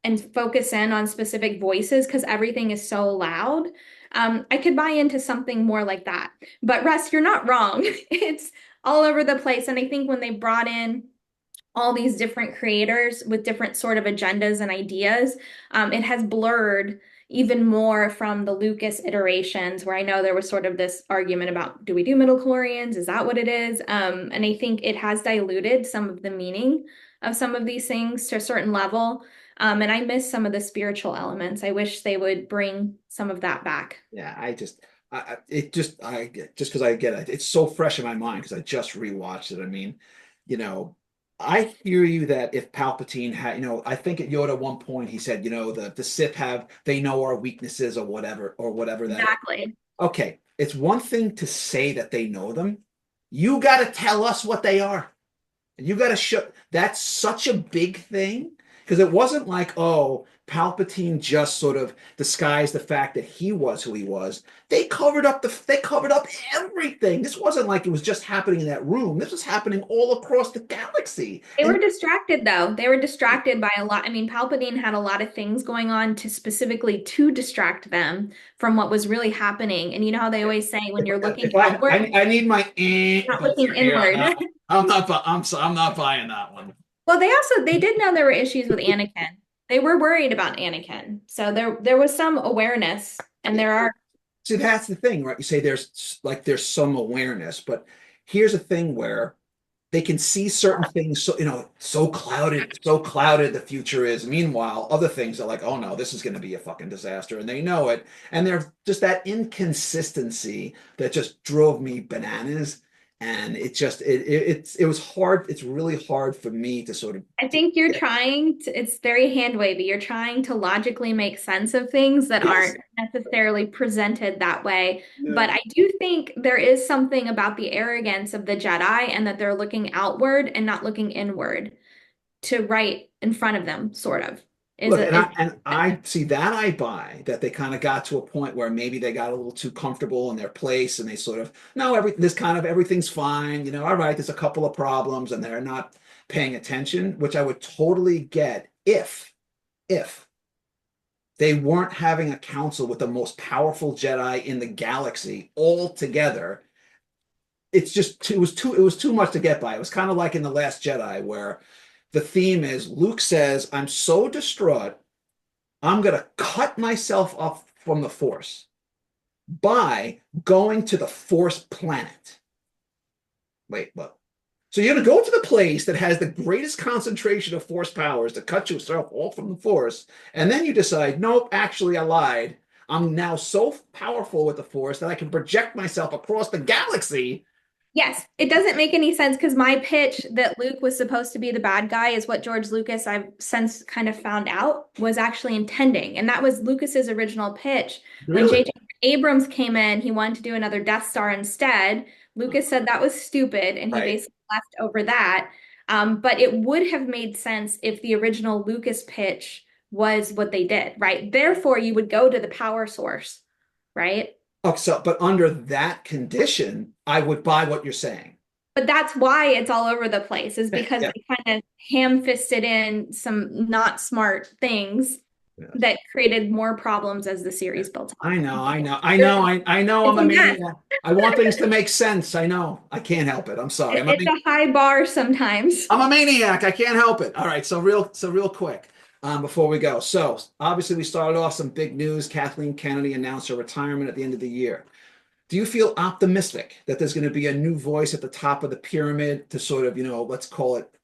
and focus in on specific voices because everything is so loud. I could buy into something more like that. But Russ, you're not wrong. It's all over the place. And I think when they brought in all these different creators with different sort of agendas and ideas, it has blurred even more from the Lucas iterations, where I know there was sort of this argument about, do we do midichlorians? Is that what it is? And I think it has diluted some of the meaning of some of these things to a certain level. And I miss some of the spiritual elements. I wish they would bring some of that back. Yeah, I just because I get it, it's so fresh in my mind because I just rewatched it. I mean, you know, I hear you that if Palpatine had, I think at Yoda at one point he said, the Sith they know our weaknesses or whatever that is. Exactly. Okay, it's one thing to say that they know them. You got to tell us what they are. And you got to show that's such a big thing because it wasn't like, oh, Palpatine just sort of disguised the fact that he was who he was. They covered up everything. This wasn't like it was just happening in that room. This was happening all across the galaxy. They And were distracted though. They were distracted by a lot. I mean, Palpatine had a lot of things going on to specifically to distract them from what was really happening. And you know how they always say when you're looking if I outward, I, I need my not looking buzzer here on inward. that one. I'm not buying that one. Well, they did know there were issues with Anakin. They were worried about Anakin. So there was some awareness, and there are. See, that's the thing, right? You say there's some awareness, but here's a thing where they can see certain things so clouded the future is. Meanwhile, other things are like, oh no, this is going to be a fucking disaster, and they know it. And there's just that inconsistency that just drove me bananas. And it was hard. It's really hard for me to sort of. I think you're trying to, it's very hand wavy. You're trying to logically make sense of things that Yes. aren't necessarily presented that way. Yeah. But I do think there is something about the arrogance of the Jedi and that they're looking outward and not looking inward to right in front of them, sort of. Look, and I see that I buy that they kind of got to a point where maybe they got a little too comfortable in their place and they sort of no this kind of everything's fine, all right, there's a couple of problems and they're not paying attention, which I would totally get if they weren't having a council with the most powerful Jedi in the galaxy all together. It was too much to get by. It was kind of like in The Last Jedi where the theme is Luke says, I'm so distraught, I'm going to cut myself off from the Force by going to the Force planet. Wait, what? So you're going to go to the place that has the greatest concentration of Force powers to cut yourself off from the Force, and then you decide, nope, actually, I lied. I'm now so powerful with the Force that I can project myself across the galaxy. Yes, it doesn't make any sense because my pitch that Luke was supposed to be the bad guy is what George Lucas, I've since kind of found out, was actually intending. And that was Lucas's original pitch. When Really? J.J. Abrams came in, he wanted to do another Death Star instead. Lucas said that was stupid, and he Right. basically left over that. But it would have made sense if the original Lucas pitch was what they did, right? Therefore, you would go to the power source, right? Oh, but under that condition, I would buy what you're saying. But that's why it's all over the place, is because Yeah. they kind of ham-fisted in some not smart things Yeah. that created more problems as the series built on. I know. I know I'm It's a a mess. maniac. I want things to make sense. I know. I can't help it. I'm sorry. It's a high bar sometimes. I'm a maniac. I can't help it. All right. So real quick, before we go. So obviously we started off some big news. Kathleen Kennedy announced her retirement at the end of the year. Do you feel optimistic that there's going to be a new voice at the top of the pyramid to sort of, let's call it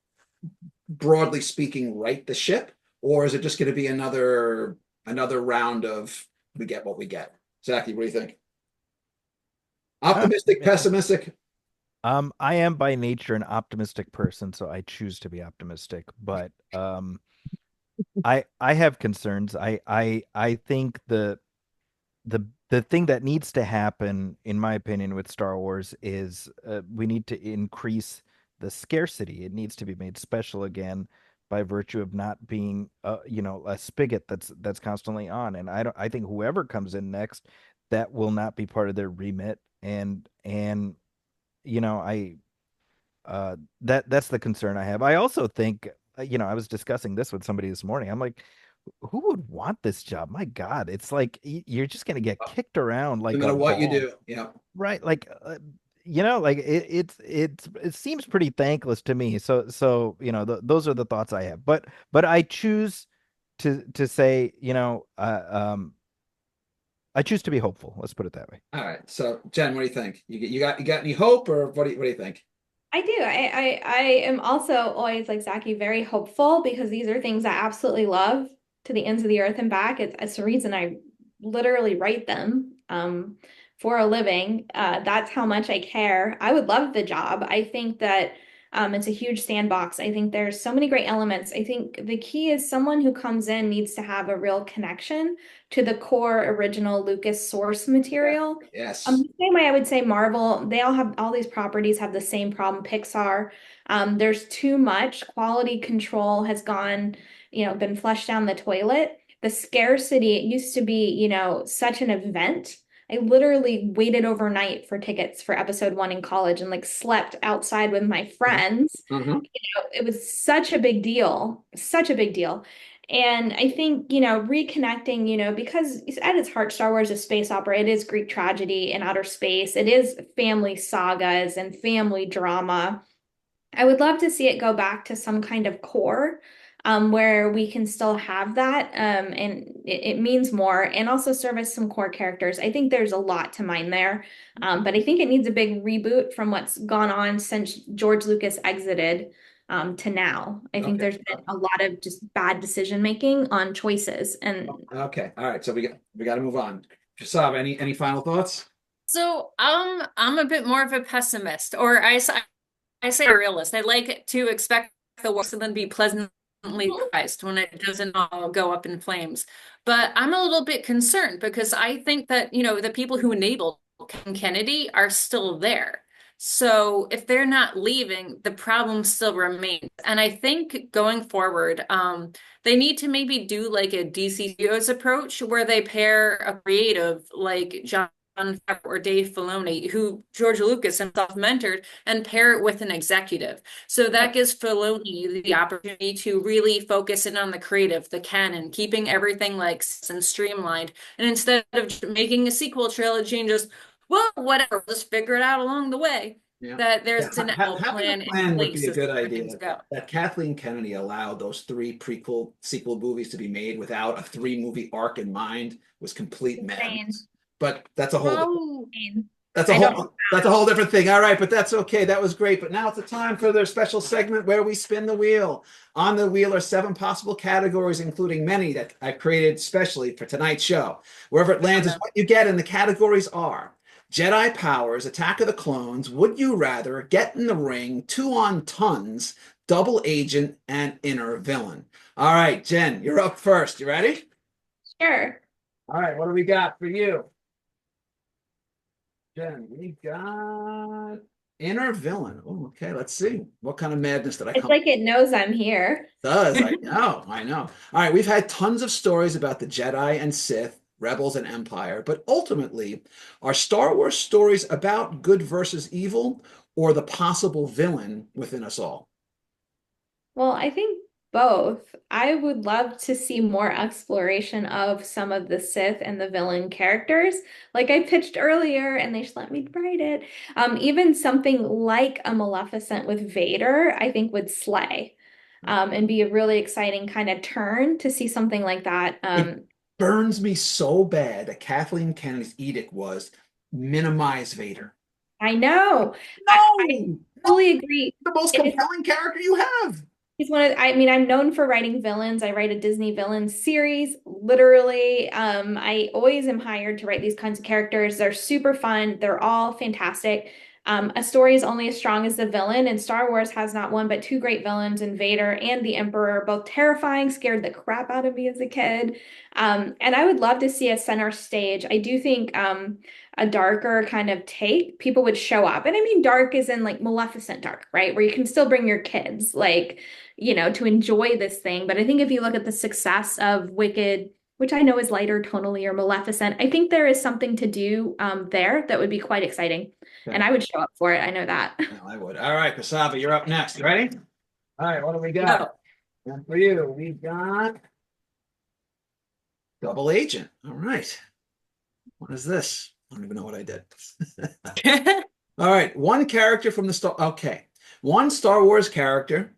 broadly speaking, right the ship? Or is it just going to be another round of we get what we get? Zaki, what do you think? Optimistic, pessimistic? I am by nature an optimistic person, so I choose to be optimistic. But I have concerns. I think the thing that needs to happen, in my opinion, with Star Wars is we need to increase the scarcity. It needs to be made special again by virtue of not being a spigot that's constantly on. And I think whoever comes in next, that will not be part of their remit. And I that's the concern I have. I also think I was discussing this with somebody this morning. I'm like, who would want this job? My God, it's like you're just gonna get kicked around No like matter a what you ball, do. Yeah. right? Like, like it seems pretty thankless to me. So those are the thoughts I have. But I choose to say, I choose to be hopeful. Let's put it that way. All right. So Jen, what do you think? You got any hope, or what do you think? I do. I am also always like Zaki, very hopeful because these are things I absolutely love to the ends of the earth and back. It's the reason I literally write them for a living. That's how much I care. I would love the job. I think that it's a huge sandbox. I think there's so many great elements. I think the key is someone who comes in needs to have a real connection to the core original Lucas source material. Yes. The same way I would say Marvel, they all these properties have the same problem. Pixar, there's too much quality control has gone, been flushed down the toilet. The scarcity, it used to be, such an event. I literally waited overnight for tickets for episode 1 in college and like slept outside with my friends. Mhm. It was such a big deal, such a big deal. And I think, reconnecting, because at its heart, Star Wars is space opera. It is Greek tragedy in outer space. It is family sagas and family drama. I would love to see it go back to some kind of core where we can still have that and it means more and also service some core characters. I think there's a lot to mine there, but I think it needs a big reboot from what's gone on since George Lucas exited to now. I think Okay. there's been a lot of just bad decision making on choices and Okay. All right. So we got to move on. Krasava, any final thoughts? So I'm a bit more of a pessimist, or I say a realist. I like to expect the worst and then be pleasantly surprised when it doesn't all go up in flames. But I'm a little bit concerned because I think that, the people who enabled Ken Kennedy are still there. So if they're not leaving, the problem still remains. And I think going forward, they need to maybe do like a DC Studios approach where they pair a creative like John Favreau or Dave Filoni, who George Lucas himself mentored, and pair it with an executive. So that gives Filoni the opportunity to really focus in on the creative, the canon, keeping everything like and streamlined. And instead of making a sequel trilogy and just, well, whatever, just figure it out along the way, Yeah. that Yeah, there's an having a plan in plan would be place a as good where things idea. go. That Kathleen Kennedy allowed those three prequel sequel movies to be made without a three-movie arc in mind was complete Insane. madness. But that's a whole Oh, Insane. that's a I don't. whole different thing. All right, but that's okay. That was great. But now it's the time for their special segment where we spin the wheel. On the wheel are 7 possible categories, including many that I created specially for tonight's show. Wherever it lands is what you get, and the categories are Jedi powers, Attack of the Clones, Would You Rather, Get in the Ring, Two on Tons, Double Agent, and Inner Villain. All right, Jen, you're up first. You ready? Sure. All right, what do we got for you? Jen, we got Inner Villain. Oh, okay, let's see. What kind of madness did I It's come like it knows I'm here. does. I know, I know. All right, we've had tons of stories about the Jedi and Sith, rebels and empire, but ultimately, are Star Wars stories about good versus evil or the possible villain within us all? Well, I think both. I would love to see more exploration of some of the Sith and the villain characters. Like I pitched earlier, and they just let me write it. Even something like a Maleficent with Vader, I think would slay. And be a really exciting kind of turn to see something like that. It burns me so bad that Kathleen Kennedy's edict was minimize Vader. I know. I No, no, fully agree. the most It is compelling character you have. He's one of, I mean, I'm known for writing villains. I write a Disney villains series, literally. I always am hired to write these kinds of characters. They're super fun. They're all fantastic. A story is only as strong as the villain, and Star Wars has not one but two great villains in Vader and the Emperor, both terrifying, scared the crap out of me as a kid. And I would love to see a center stage. I do think a darker kind of take, people would show up. And I mean, dark is in like Maleficent dark, right? Where you can still bring your kids. Like, to enjoy this thing. But I think if you look at the success of Wicked, which I know is lighter tonally, or Maleficent, I think there is something to do there that would be quite exciting. Okay. And I would show up for it. I know that. Well, I would. All right, Krasava, you're up next. You ready? All right, what do we got? no. And for you, we've got Double Agent. All right. What is this? I don't even know what I did. All right, one character from the Star. Okay, one Star Wars character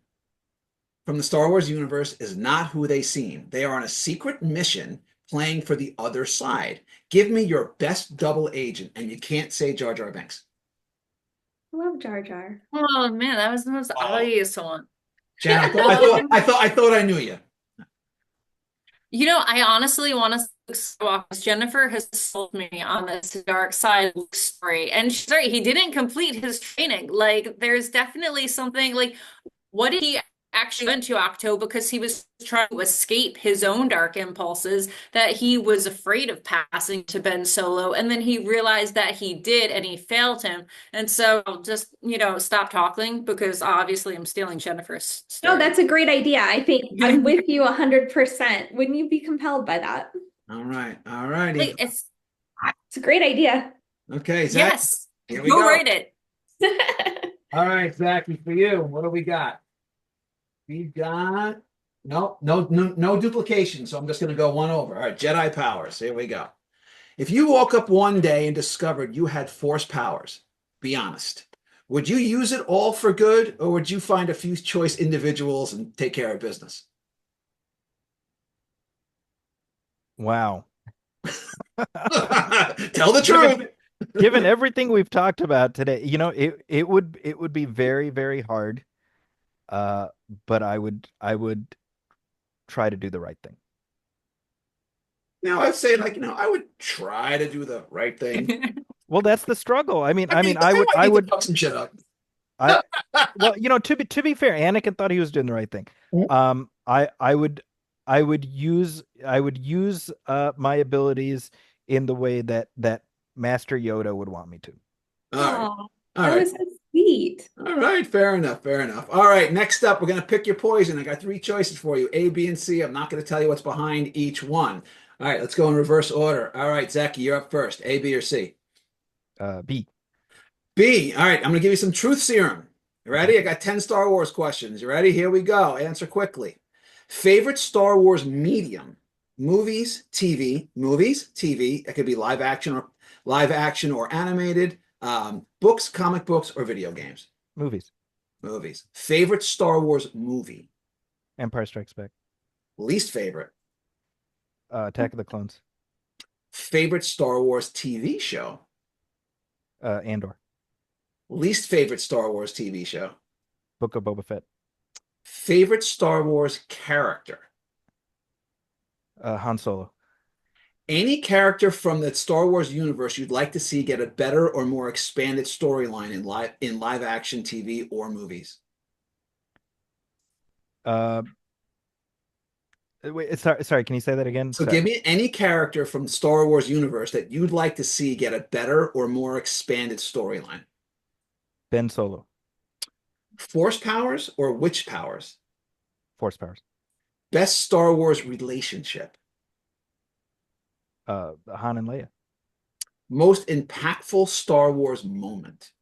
from the Star Wars universe is not who they seem. They are on a secret mission playing for the other side. Give me your best double agent, and you can't say Jar Jar Binks. I love Jar Jar. Oh man, that was the most obvious one. Jen, I thought I knew you. I honestly want to Skywalker. Jennifer has sold me on this dark side Luke story. And she's right, he didn't complete his training. Like, there's definitely something like, what did he actually went to Octo because he was trying to escape his own dark impulses that he was afraid of passing to Ben Solo. And then he realized that he did and he failed him. And so I'll just, stop talking because obviously I'm stealing Jennifer's story. No, that's a great idea. I think I'm with you 100%. Wouldn't you be compelled by that? All right, all righty. Like, it's a great idea. Okay, Zach. Yes. Here we Go go. write it. All right, Zaki, for you, what do we got? We've got no duplication, so I'm just going to go one over. All right, Jedi powers. Here we go. If you woke up one day and discovered you had Force powers, be honest, would you use it all for good, or would you find a few choice individuals and take care of business? Wow. Tell the truth. Given everything we've talked about today, it would be very, very hard. But I would try to do the right thing. Now I'd say I would try to do the right thing. Well, that's the struggle. I might I need to would, fuck some shit up. I, well, to be fair, Anakin thought he was doing the right thing. I would, I would use my abilities in the way that Master Yoda would want me to. All right. Oh, All that right. was so sweet. All right. Fair enough. Fair enough. All right. Next up, we're going to pick your poison. I got three choices for you, A, B, and C. I'm not going to tell you what's behind each one. All right. Let's go in reverse order. All right, Zaki, you're up first. A, B, or C? B. B. All right. I'm going to give you some truth serum. You ready? I got 10 Star Wars questions. You ready? Here we go. Answer quickly. Favorite Star Wars medium? Movies, TV. It could be live action or animated. Books, comic books, or video games. Movies. Movies. Favorite Star Wars movie? Empire Strikes Back. Least favorite. Attack of the Clones. Favorite Star Wars TV show? Andor. Least favorite Star Wars TV show? Book of Boba Fett. Favorite Star Wars character? Han Solo. Any character from the Star Wars universe you'd like to see get a better or more expanded storyline in live action TV or movies? Wait, sorry, can you say that again? So Sorry. give me any character from the Star Wars universe that you'd like to see get a better or more expanded storyline. Ben Solo. Force powers or witch powers? Force powers. Best Star Wars relationship? Han and Leia. Most impactful Star Wars moment?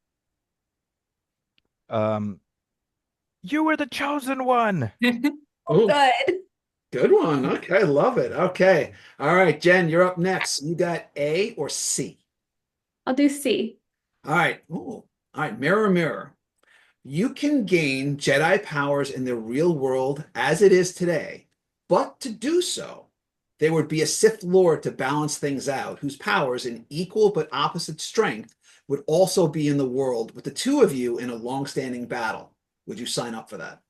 You were the chosen one. Oh, Good. good one. Okay, love it. Okay. All right, Jen, you're up next. You got A or C? I'll do C. All right. Ooh. All right, mirror, mirror. You can gain Jedi powers in the real world as it is today, but to do so, there would be a Sith Lord to balance things out, whose powers in equal but opposite strength would also be in the world with the two of you in a long-standing battle. Would you sign up for that?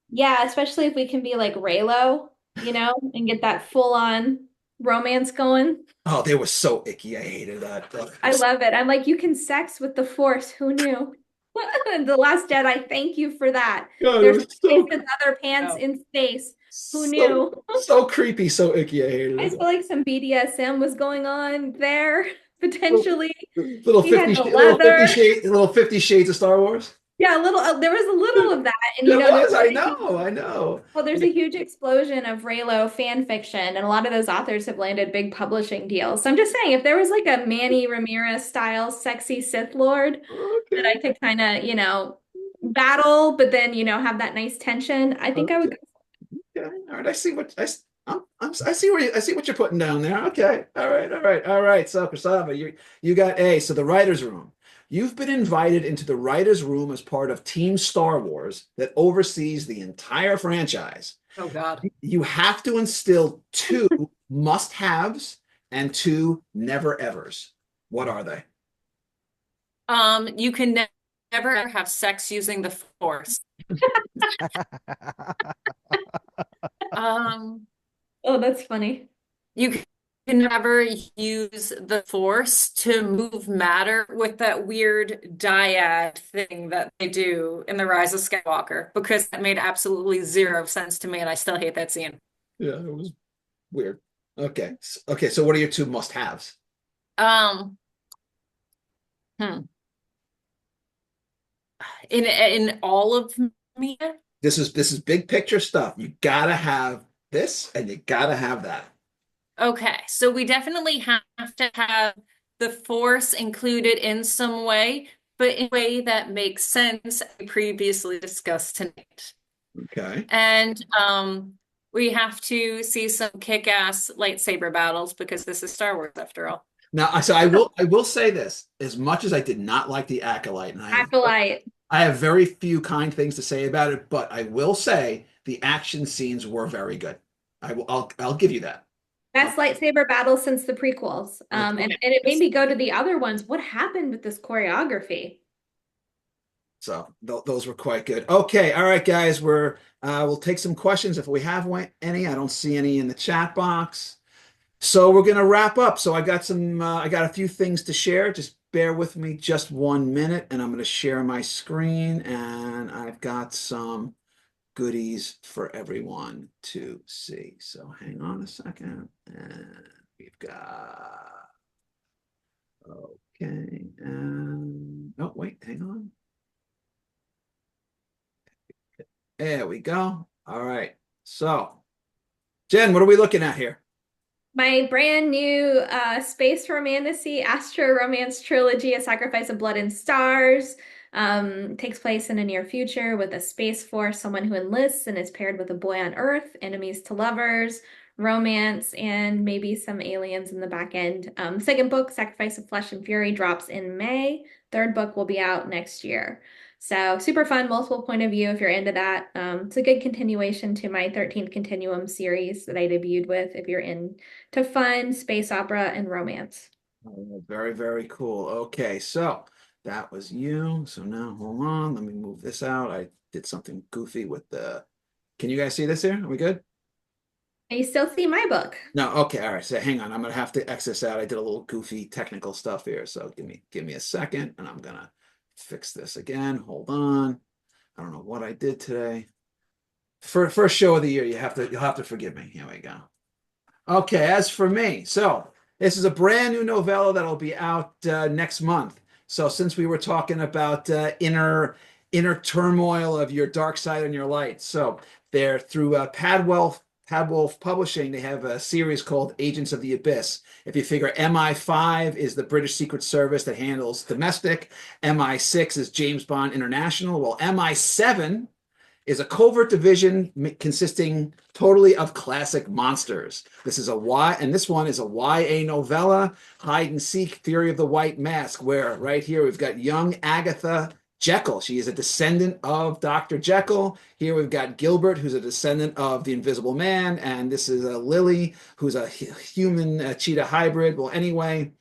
Yeah, especially if we can be like Raylo, and get that full-on romance going. Oh, they were so icky. I hated that. I love it. I'm like, you can sex with the Force. Who knew? The Last Jedi, thank you for that. God, it There's was so, with other pants in space. Who so, knew? so creepy, so icky. I hated I it. feel like some BDSM was going on there, potentially. Little He had 50, the leather. little 50 Shades of Star Wars. Yeah, a little. There was a little of that, and There was, there's I know. well, there's a huge explosion of Raylo fan fiction, and a lot of those authors have landed big publishing deals. So I'm just saying, if there was like a Manny Ramirez style sexy Sith Lord that I could kind of, battle, but then have that nice tension, I think I would go. Okay. All right. I see what I see I see what you're putting down there. Okay. All right. So Krasava, you got A. So the writer's room. You've been invited into the writer's room as part of Team Star Wars that oversees the entire franchise. Oh God. You have to instill two must-haves and two never-evers. What are they? You can never have sex using the Force. Um, Oh, that's funny. you can never use the Force to move matter with that weird dyad thing that they do in The Rise of Skywalker, because that made absolutely zero sense to me, and I still hate that scene. Yeah, it was weird. Okay. Okay, so what are your two must-haves? Um, hmm. In all of media? This is big picture stuff. You gotta have this and you gotta have that. Okay, so we definitely have to have the Force included in some way, but in a way that makes sense, as we previously discussed tonight. Okay. And we have to see some kick-ass lightsaber battles because this is Star Wars after all. Now, so I will say this, as much as I did not like the Acolyte, and Acolyte. I have very few kind things to say about it, but I will say the action scenes were very good. I'll give you that. Best lightsaber battle since the prequels. And it made me go to the other ones. What happened with this choreography? So those were quite good. Okay, all right, guys, we'll take some questions if we have any. I don't see any in the chat box. So we're gonna wrap up. So I got a few things to share. Just bear with me just 1 minute, and I'm going to share my screen, and I've got some goodies for everyone to see. So hang on a second, and we've got, okay, and oh, wait, hang on. There we go. All right. So, Jen, what are we looking at here? My brand new space romantasy astro romance trilogy, A Sacrifice of Blood and Stars, takes place in a near future with a space force, someone who enlists and is paired with a boy on Earth, enemies to lovers, romance, and maybe some aliens in the back end. Second book, Sacrifice of Flesh and Fury, drops in May. Third book will be out next year. So super fun, multiple point of view if you're into that. It's a good continuation to my 13th Continuum series that I debuted with if you're into fun, space opera, and romance. Oh, very, very cool. Okay, so that was you. So now hold on, let me move this out. I did something goofy with the, can you guys see this here? Are we good? And you still see my book. No, okay, all right. So hang on, I'm gonna have to X this out. I did a little goofy technical stuff here. So give me a second, and I'm gonna fix this again. Hold on. I don't know what I did today. For first show of the year, you'll have to forgive me. Here we go. Okay, as for me, so this is a brand new novella that'll be out next month. So since we were talking about inner turmoil of your dark side and your light, so they're through Padwolf Publishing. They have a series called Agents of the Abyss. If you figure MI5 is the British Secret Service that handles domestic, MI6 is James Bond International. Well, MI7 is a covert division consisting totally of classic monsters. This is and this one is a YA novella, hide and seek, theory of the white mask, where right here we've got young Agatha Jekyll. She is a descendant of Dr. Jekyll. Here we've got Gilbert, who's a descendant of the Invisible Man, and this is Lily, who's a human cheetah hybrid. Well, anyway,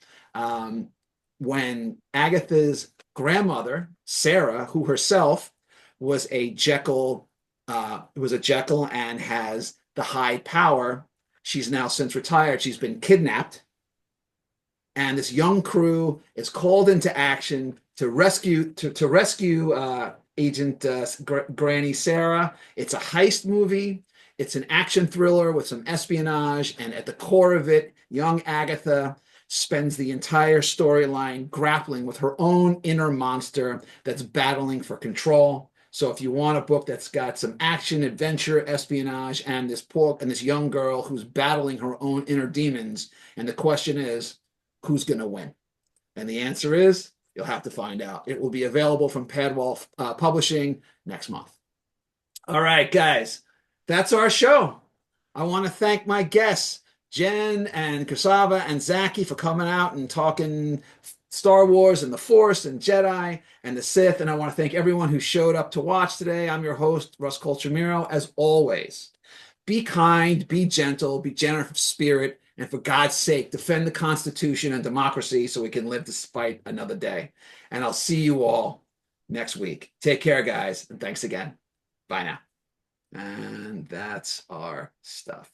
when Agatha's grandmother, Sarah, who herself was a Jekyll, and has the high power. She's now since retired. She's been kidnapped, and this young crew is called into action to rescue Agent Granny Sarah. It's a heist movie. It's an action thriller with some espionage, and at the core of it, young Agatha spends the entire storyline grappling with her own inner monster that's battling for control. So if you want a book that's got some action, adventure, espionage, and this young girl who's battling her own inner demons, and the question is, who's going to win? And the answer is, you'll have to find out. It will be available from Padwolf Publishing next month. All right, guys, that's our show. I want to thank my guests, Jen and Krasava and Zaki, for coming out and talking Star Wars and the Force and Jedi and the Sith. And I want to thank everyone who showed up to watch today. I'm your host, Russ Colchamiro. As always, be kind, be gentle, be generous of spirit, and for God's sake, defend the Constitution and democracy so we can live to fight another day. And I'll see you all next week. Take care, guys, and thanks again. Bye now. And that's our stuff.